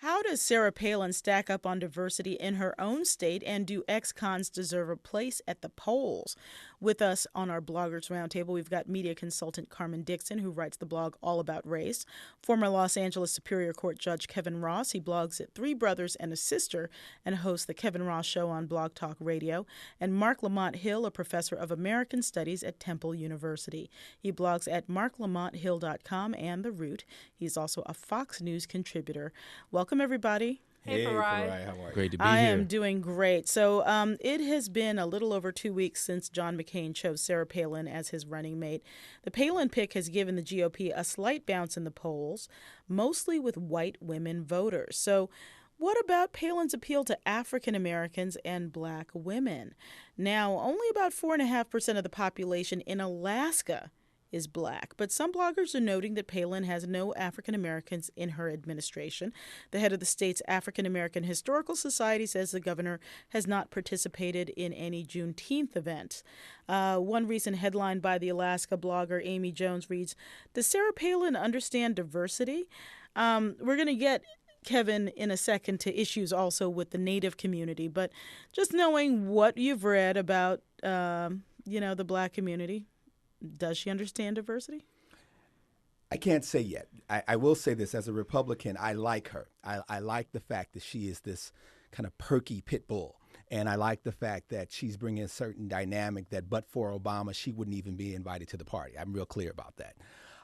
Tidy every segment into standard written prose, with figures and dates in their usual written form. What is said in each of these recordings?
How does Sarah Palin stack up on diversity in her own state, and do ex-cons deserve a place at the polls? With us on our Bloggers Roundtable, we've got media consultant Carmen Dixon, who writes the blog All About Race, former Los Angeles Superior Court Judge Kevin Ross. He blogs at Three Brothers and a Sister and hosts the Kevin Ross Show on Blog Talk Radio, and Marc Lamont Hill, a professor of American Studies at Temple University. He blogs at marclamonthill.com and The Root. He's also a Fox News contributor. Welcome, everybody. Hey, Farai, how are you? Great to be I here. am doing great. So it has been a little over 2 weeks since John McCain chose Sarah Palin as his running mate. The Palin pick has given the GOP a slight bounce in the polls, mostly with white women voters. So what about Palin's appeal to African Americans and black women? Now, only about 4.5% of the population in Alaska is black, but some bloggers are noting that Palin has no African Americans in her administration. The head of the state's African American Historical Society says the governor has not participated in any Juneteenth events. One recent headline by the Alaska blogger Amy Jones reads, "Does Sarah Palin understand diversity?" We're going to get Kevin in a second to issues also with the Native community, but just knowing what you've read about, the black community, does she understand diversity? I can't say yet. I will say this. As a Republican, I like her. I like the fact that she is this kind of perky pit bull. And I like the fact that she's bringing a certain dynamic that but for Obama, she wouldn't even be invited to the party. I'm real clear about that.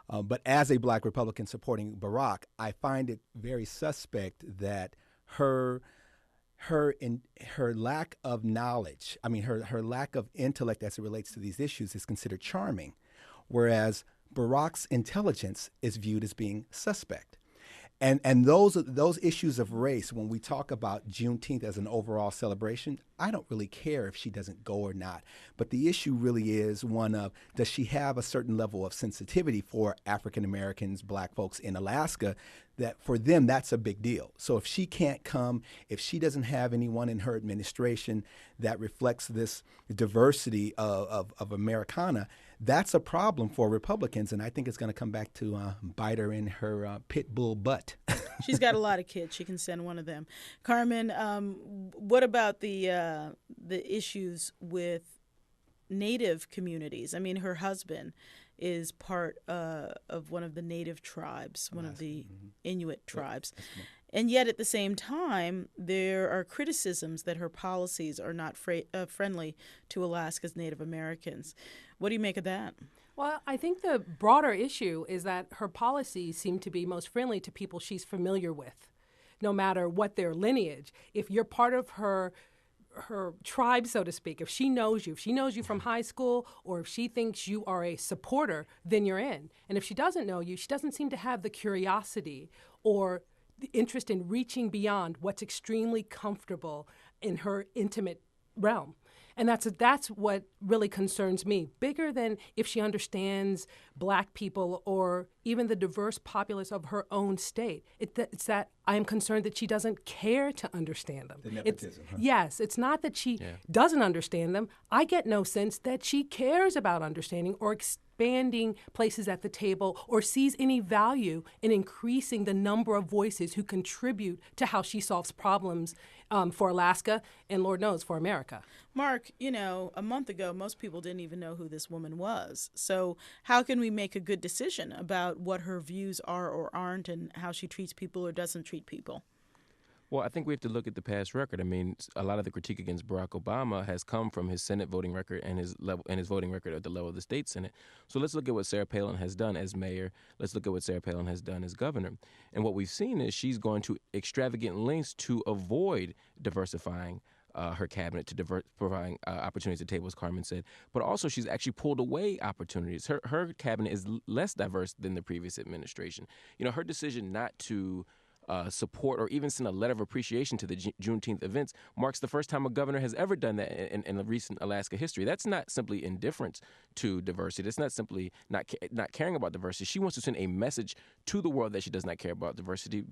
But as a black Republican supporting Barack, I find it very suspect that her lack of knowledge, her lack of intellect as it relates to these issues is considered charming, whereas Barack's intelligence is viewed as being suspect. And those issues of race, when we talk about Juneteenth as an overall celebration, I don't really care if she doesn't go or not. But the issue really is one of, does she have a certain level of sensitivity for African Americans, black folks in Alaska, that for them, that's a big deal. So if she can't come, if she doesn't have anyone in her administration that reflects this diversity of Americana, that's a problem for Republicans, and I think it's going to come back to bite her in her pit bull butt. She's got a lot of kids. She can send one of them. Carmen, what about the issues with Native communities? I mean, her husband is part of one of the Native tribes, one of the Inuit tribes. And yet at the same time, there are criticisms that her policies are not friendly to Alaska's Native Americans. What do you make of that? Well, I think the broader issue is that her policies seem to be most friendly to people she's familiar with, no matter what their lineage. If you're part of her tribe, so to speak, if she knows you from high school, or if she thinks you are a supporter, then you're in. And if she doesn't know you, she doesn't seem to have the curiosity or the interest in reaching beyond what's extremely comfortable in her intimate realm. And that's what really concerns me, bigger than if she understands black people or even the diverse populace of her own state. It's that I am concerned that she doesn't care to understand them. The nepotism, huh? Yes, it's not that she doesn't understand them. I get no sense that she cares about understanding or expanding places at the table or sees any value in increasing the number of voices who contribute to how she solves problems for Alaska and, Lord knows, for America. Mark, a month ago, most people didn't even know who this woman was. So how can we make a good decision about what her views are or aren't and how she treats people or doesn't treat people? Well, I think we have to look at the past record. I mean, a lot of the critique against Barack Obama has come from his Senate voting record and his voting record at the level of the state Senate. So let's look at what Sarah Palin has done as mayor. Let's look at what Sarah Palin has done as governor. And what we've seen is she's gone to extravagant lengths to avoid diversifying her cabinet, to providing opportunities at the table, as Carmen said. But also she's actually pulled away opportunities. Her cabinet is less diverse than the previous administration. Her decision not to support or even send a letter of appreciation to the Juneteenth events marks the first time a governor has ever done that in the recent Alaska history. That's not simply indifference to diversity. That's not simply not caring about diversity. She wants to send a message to the world that she does not care about diversity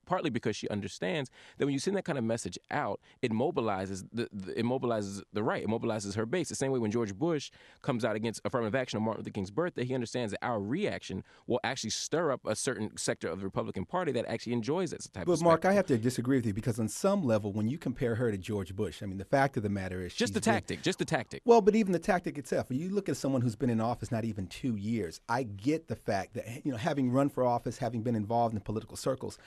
partly because she understands that when you send that kind of message out, it mobilizes the right. It mobilizes her base. The same way when George Bush comes out against affirmative action on Martin Luther King's birthday, he understands that our reaction will actually stir up a certain sector of the Republican Party that actually enjoys enjoys that type of But, Mark, I spectacle. have to disagree with you because on some level, when you compare her to George Bush, I mean, the fact of the matter is Just the tactic. Well, but even the tactic itself, when you look at someone who's been in office not even 2 years, I get the fact that, having run for office, having been involved in political circles,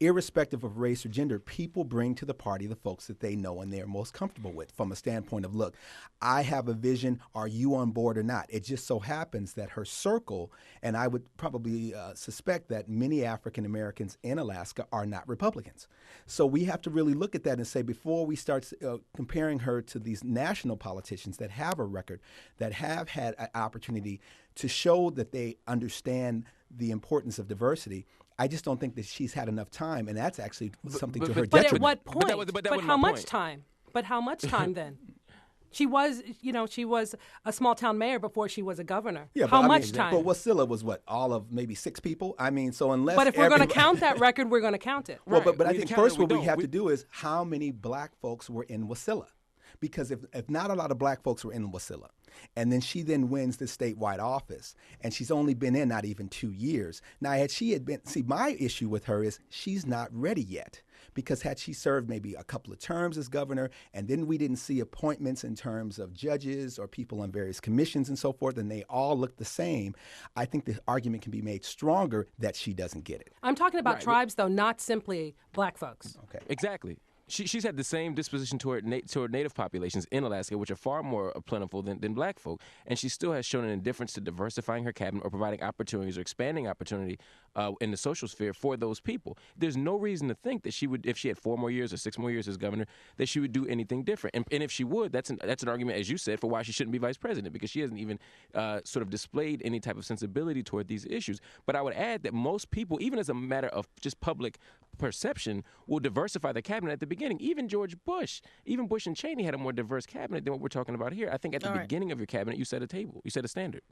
irrespective of race or gender, people bring to the party the folks that they know and they're most comfortable with from a standpoint of, look, I have a vision. Are you on board or not? It just so happens that her circle, and I would probably suspect that many African Americans in Alaska are not Republicans. So we have to really look at that and say, before we start comparing her to these national politicians that have a record, that have had an opportunity to show that they understand the importance of diversity, I just don't think that she's had enough time, and that's actually something to her But detriment. at what point? But But wasn't how my much point. time? But how much time then? She was a small town mayor before she was a governor. Yeah, How but, much time? But Wasilla was what, all of maybe 6 people? I mean, so unless But if we're going to everybody- count that record, we're going to count it. Well, Right. but I We think count it, first we what we don't. have We- to do is how many black folks were in Wasilla? Because if not a lot of black folks were in Wasilla, and then she then wins the statewide office, and she's only been in not even 2 years. Now, my issue with her is she's not ready yet. Because had she served maybe a couple of terms as governor, and then we didn't see appointments in terms of judges or people on various commissions and so forth, and they all look the same, I think the argument can be made stronger that she doesn't get it. I'm talking about tribes, though, not simply black folks. Okay. Exactly. She's had the same disposition toward native populations in Alaska, which are far more plentiful than black folk, and she still has shown an indifference to diversifying her cabinet or providing opportunities or expanding opportunity in the social sphere for those people. There's no reason to think that she would, if she had 4 more years or 6 more years as governor, that she would do anything different. And if she would, that's an argument, as you said, for why she shouldn't be vice president, because she hasn't even sort of displayed any type of sensibility toward these issues. But I would add that most people, even as a matter of just public perception, will diversify the cabinet at the beginning. Even George Bush, even Bush and Cheney had a more diverse cabinet than what we're talking about here. I think at the beginning of your cabinet, you set a standard.